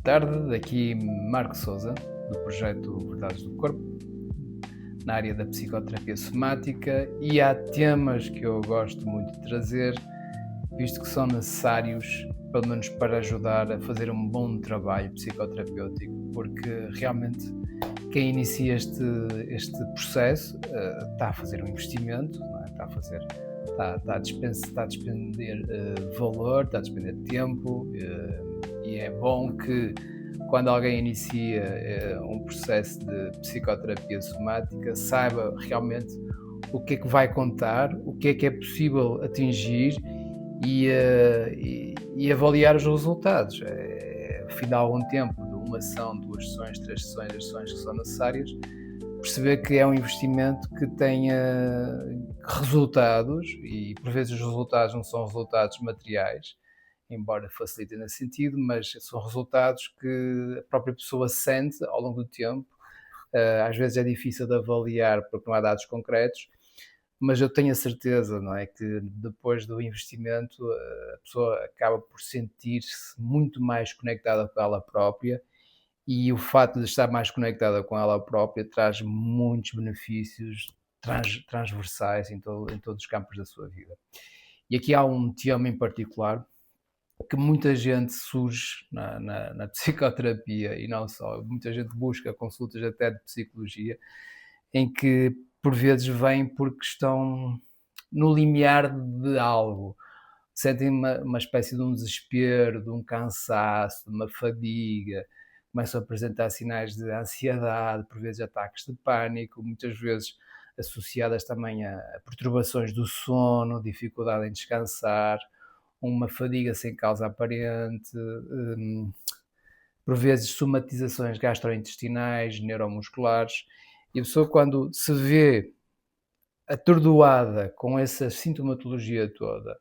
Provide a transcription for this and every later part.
Tarde, daqui Marco Souza, do projeto Verdades do Corpo, na área da psicoterapia somática, e há temas que eu gosto muito de trazer, visto que são necessários, pelo menos para ajudar a fazer um bom trabalho psicoterapêutico, porque realmente quem inicia este processo está a fazer um investimento, não é? Está a despender valor, está a despender tempo, e é bom que quando alguém inicia um processo de psicoterapia somática saiba realmente o que é que vai contar, o que é possível atingir e avaliar os resultados. Ao fim de algum tempo, de uma sessão, duas sessões, três sessões, as sessões que são necessárias, perceber que é um investimento que tenha resultados, e por vezes os resultados não são resultados materiais, embora facilitem nesse sentido, mas são resultados que a própria pessoa sente ao longo do tempo. Às vezes é difícil de avaliar porque não há dados concretos, mas eu tenho a certeza, não é, que depois do investimento a pessoa acaba por sentir-se muito mais conectada com ela própria, e o facto de estar mais conectada com ela própria traz muitos benefícios transversais em todos os campos da sua vida. E aqui há um tema em particular que muita gente surge na psicoterapia, e não só, muita gente busca consultas até de psicologia, em que por vezes vêm porque estão no limiar de algo, sentem uma espécie de um desespero, de um cansaço, de uma fadiga, começam a apresentar sinais de ansiedade, por vezes ataques de pânico, muitas vezes associadas também a perturbações do sono, dificuldade em descansar, uma fadiga sem causa aparente, por vezes somatizações gastrointestinais, neuromusculares, e a pessoa quando se vê atordoada com essa sintomatologia toda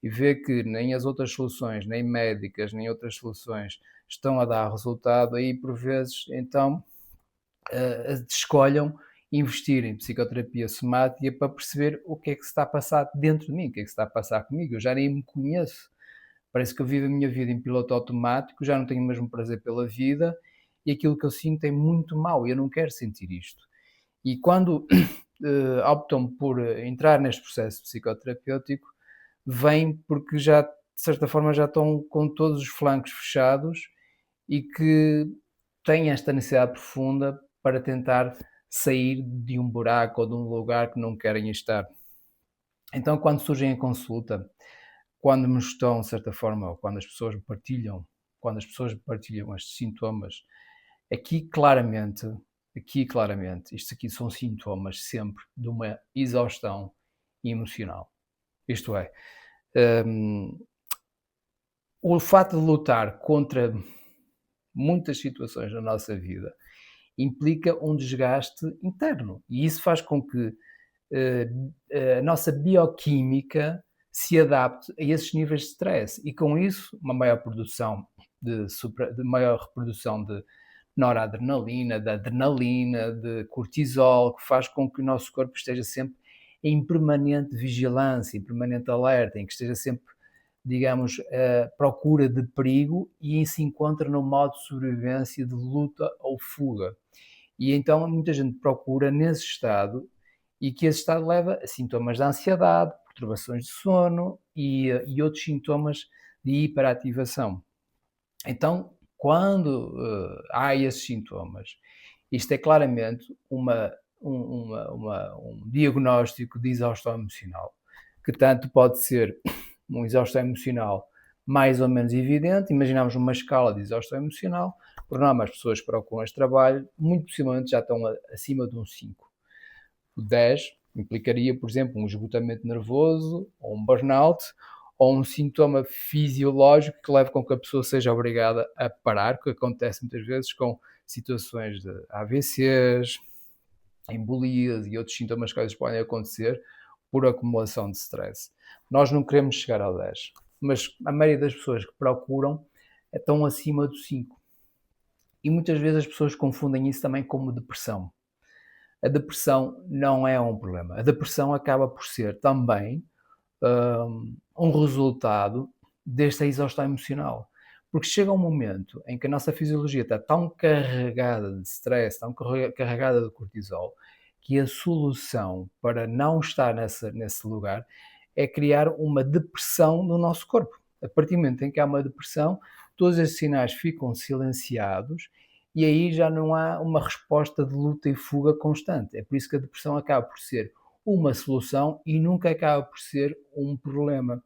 e vê que nem as outras soluções, nem médicas, nem outras soluções estão a dar resultado, aí por vezes então escolham investir em psicoterapia somática para perceber o que é que se está a passar dentro de mim, o que é que se está a passar comigo. Eu já nem me conheço, parece que eu vivo a minha vida em piloto automático, já não tenho o mesmo prazer pela vida, e aquilo que eu sinto é muito mau e eu não quero sentir isto. E quando optam por entrar neste processo psicoterapêutico, vêm porque já, de certa forma, já estão com todos os flancos fechados e que têm esta necessidade profunda para tentar sair de um buraco ou de um lugar que não querem estar. Então, quando surgem em consulta, quando me estão, de certa forma, ou quando as pessoas partilham estes sintomas, aqui claramente, isto aqui são sintomas sempre de uma exaustão emocional. Isto é, hum, o fato de lutar contra muitas situações na nossa vida implica um desgaste interno, e isso faz com que a nossa bioquímica se adapte a esses níveis de stress, e com isso uma maior produção de maior reprodução de noradrenalina, de adrenalina, de cortisol, que faz com que o nosso corpo esteja sempre em permanente vigilância, em permanente alerta, em que esteja sempre, digamos, à procura de perigo e se encontra no modo de sobrevivência, de luta ou fuga. E então muita gente procura nesse estado, e que esse estado leva a sintomas de ansiedade, perturbações de sono e outros sintomas de hiperativação. Então, quando há esses sintomas, isto é claramente um diagnóstico de exaustão emocional, que tanto pode ser uma exaustão emocional mais ou menos evidente. Imaginamos uma escala de exaustão emocional, por norma as pessoas que procuram este trabalho, muito possivelmente já estão acima de um 5. O 10 implicaria, por exemplo, um esgotamento nervoso, ou um burnout, ou um sintoma fisiológico que leva com que a pessoa seja obrigada a parar, que acontece muitas vezes com situações de AVCs, embolias e outros sintomas que às vezes podem acontecer por acumulação de stress. Nós não queremos chegar ao 10, mas a maioria das pessoas que procuram estão acima do 5. E muitas vezes as pessoas confundem isso também como depressão. A depressão não é um problema. A depressão acaba por ser também um resultado desta exaustão emocional. Porque chega um momento em que a nossa fisiologia está tão carregada de stress, tão carregada de cortisol, que a solução para não estar nesse lugar é criar uma depressão no nosso corpo. A partir do momento em que há uma depressão, todos esses sinais ficam silenciados e aí já não há uma resposta de luta e fuga constante. É por isso que a depressão acaba por ser uma solução e nunca acaba por ser um problema.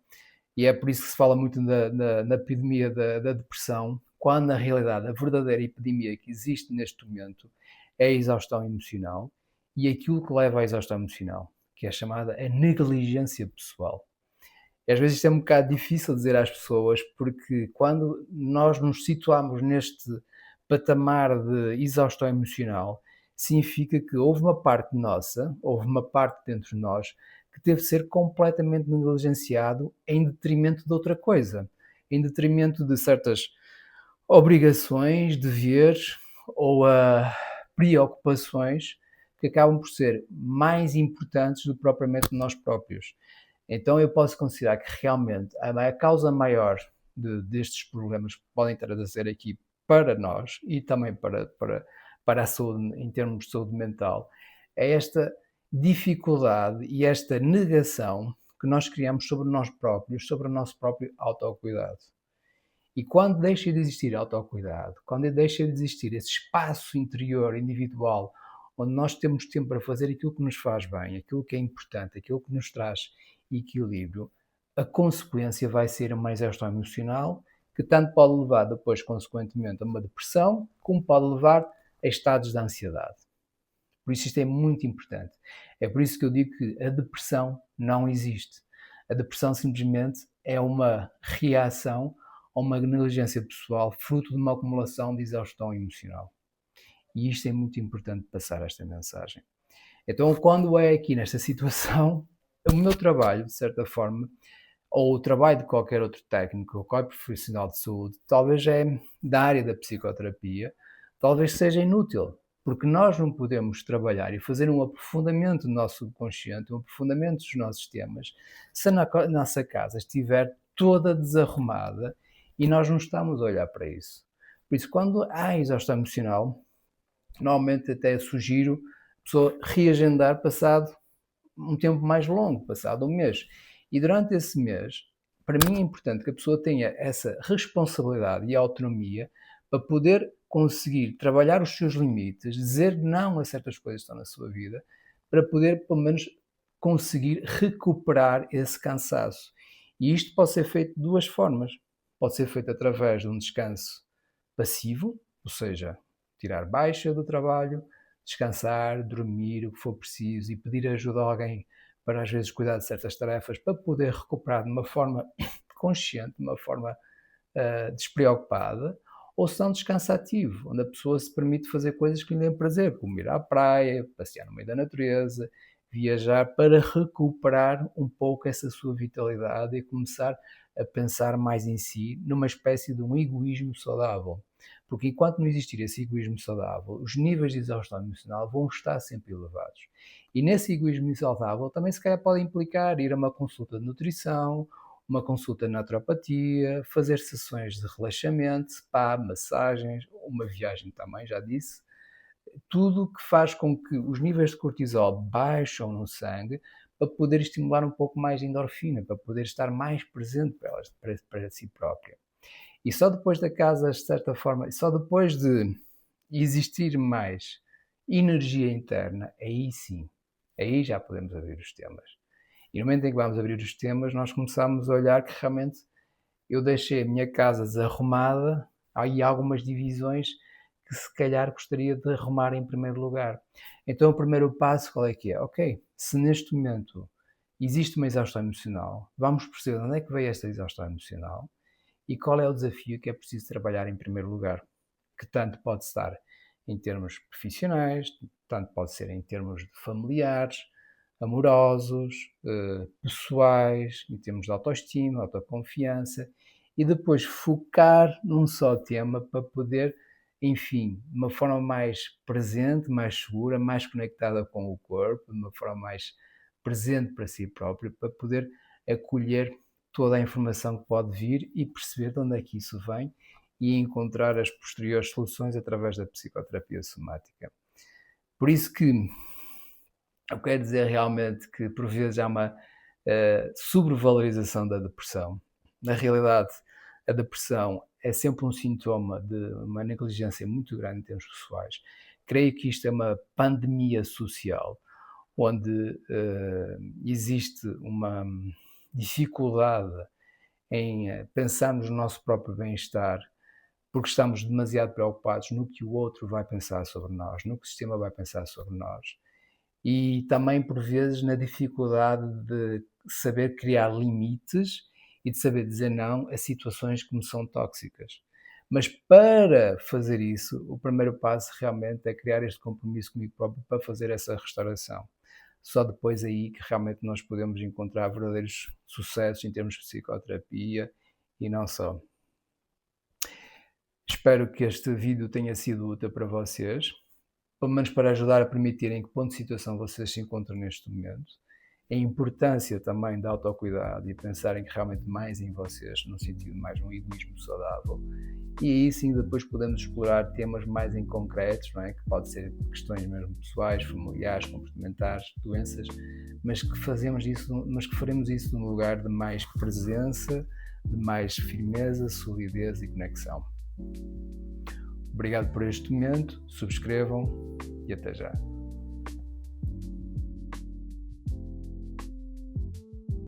E é por isso que se fala muito na epidemia da depressão, quando na realidade a verdadeira epidemia que existe neste momento é a exaustão emocional e aquilo que leva à exaustão emocional, que é chamada a negligência pessoal. E às vezes isto é um bocado difícil dizer às pessoas, porque quando nós nos situamos neste patamar de exaustão emocional, significa que houve uma parte nossa, houve uma parte dentro de nós, que teve de ser completamente negligenciado em detrimento de outra coisa, em detrimento de certas obrigações, deveres ou preocupações que acabam por ser mais importantes do que propriamente nós próprios. Então eu posso considerar que realmente a causa maior destes problemas que podem trazer aqui para nós e também para a saúde, em termos de saúde mental, é esta dificuldade e esta negação que nós criamos sobre nós próprios, sobre o nosso próprio autocuidado. E quando deixa de existir autocuidado, quando deixa de existir esse espaço interior, individual, onde nós temos tempo para fazer aquilo que nos faz bem, aquilo que é importante, aquilo que nos traz equilíbrio, a consequência vai ser uma exaustão emocional que tanto pode levar depois, consequentemente, a uma depressão, como pode levar a estados de ansiedade. Por isso isto é muito importante. É por isso que eu digo que a depressão não existe. A depressão simplesmente é uma reação a uma negligência pessoal, fruto de uma acumulação de exaustão emocional. E isto é muito importante passar esta mensagem. Então, quando é aqui nesta situação, o meu trabalho, de certa forma, ou o trabalho de qualquer outro técnico ou qualquer profissional de saúde, talvez é da área da psicoterapia, talvez seja inútil, porque nós não podemos trabalhar e fazer um aprofundamento do nosso subconsciente, um aprofundamento dos nossos temas, se a nossa casa estiver toda desarrumada e nós não estamos a olhar para isso. Por isso, quando há exaustão emocional, normalmente até sugiro a pessoa reagendar passado um tempo mais longo, passado um mês. E durante esse mês, para mim é importante que a pessoa tenha essa responsabilidade e autonomia para poder conseguir trabalhar os seus limites, dizer não a certas coisas que estão na sua vida, para poder, pelo menos, conseguir recuperar esse cansaço. E isto pode ser feito de duas formas. Pode ser feito através de um descanso passivo, ou seja, tirar baixa do trabalho, descansar, dormir, o que for preciso e pedir ajuda a alguém para às vezes cuidar de certas tarefas para poder recuperar de uma forma consciente, de uma forma despreocupada, ou se não descansativo, onde a pessoa se permite fazer coisas que lhe dêem prazer, como ir à praia, passear no meio da natureza, viajar para recuperar um pouco essa sua vitalidade e começar a pensar mais em si, numa espécie de um egoísmo saudável. Porque enquanto não existir esse egoísmo saudável, os níveis de exaustão emocional vão estar sempre elevados. E nesse egoísmo saudável também se calhar pode implicar ir a uma consulta de nutrição, uma consulta de naturopatia, fazer sessões de relaxamento, spa, massagens, uma viagem também, já disse. Tudo que faz com que os níveis de cortisol baixam no sangue para poder estimular um pouco mais de endorfina, para poder estar mais presente para si própria. E só depois da casa, de certa forma, só depois de existir mais energia interna, aí sim, aí já podemos abrir os temas. E no momento em que vamos abrir os temas, nós começamos a olhar que realmente eu deixei a minha casa desarrumada, há aí algumas divisões que se calhar gostaria de arrumar em primeiro lugar. Então o primeiro passo qual é que é? Ok, se neste momento existe uma exaustão emocional, vamos perceber de onde é que veio esta exaustão emocional e qual é o desafio que é preciso trabalhar em primeiro lugar, que tanto pode estar em termos profissionais, tanto pode ser em termos de familiares, amorosos, pessoais, em termos de autoestima, autoconfiança, e depois focar num só tema para poder, enfim, de uma forma mais presente, mais segura, mais conectada com o corpo, de uma forma mais presente para si próprio, para poder acolher toda a informação que pode vir e perceber de onde é que isso vem e encontrar as posteriores soluções através da psicoterapia somática. Por isso que eu quero dizer realmente que por vezes há uma sobrevalorização da depressão. Na realidade, a depressão é sempre um sintoma de uma negligência muito grande em termos pessoais. Creio que isto é uma pandemia social, onde existe uma dificuldade em pensarmos no nosso próprio bem-estar, porque estamos demasiado preocupados no que o outro vai pensar sobre nós, no que o sistema vai pensar sobre nós. E também, por vezes, na dificuldade de saber criar limites e de saber dizer não a situações que me são tóxicas. Mas para fazer isso, o primeiro passo realmente é criar este compromisso comigo próprio para fazer essa restauração. Só depois aí que realmente nós podemos encontrar verdadeiros sucessos em termos de psicoterapia e não só. Espero que este vídeo tenha sido útil para vocês, pelo menos para ajudar a permitir em que ponto de situação vocês se encontram neste momento, a importância também da autocuidado e pensarem realmente mais em vocês, no sentido de mais um egoísmo saudável. E aí sim depois podemos explorar temas mais em concretos, não é? Que pode ser questões mesmo pessoais, familiares, comportamentais, doenças, mas que faremos isso num lugar de mais presença, de mais firmeza, solidez e conexão. Obrigado por este momento, subscrevam e até já.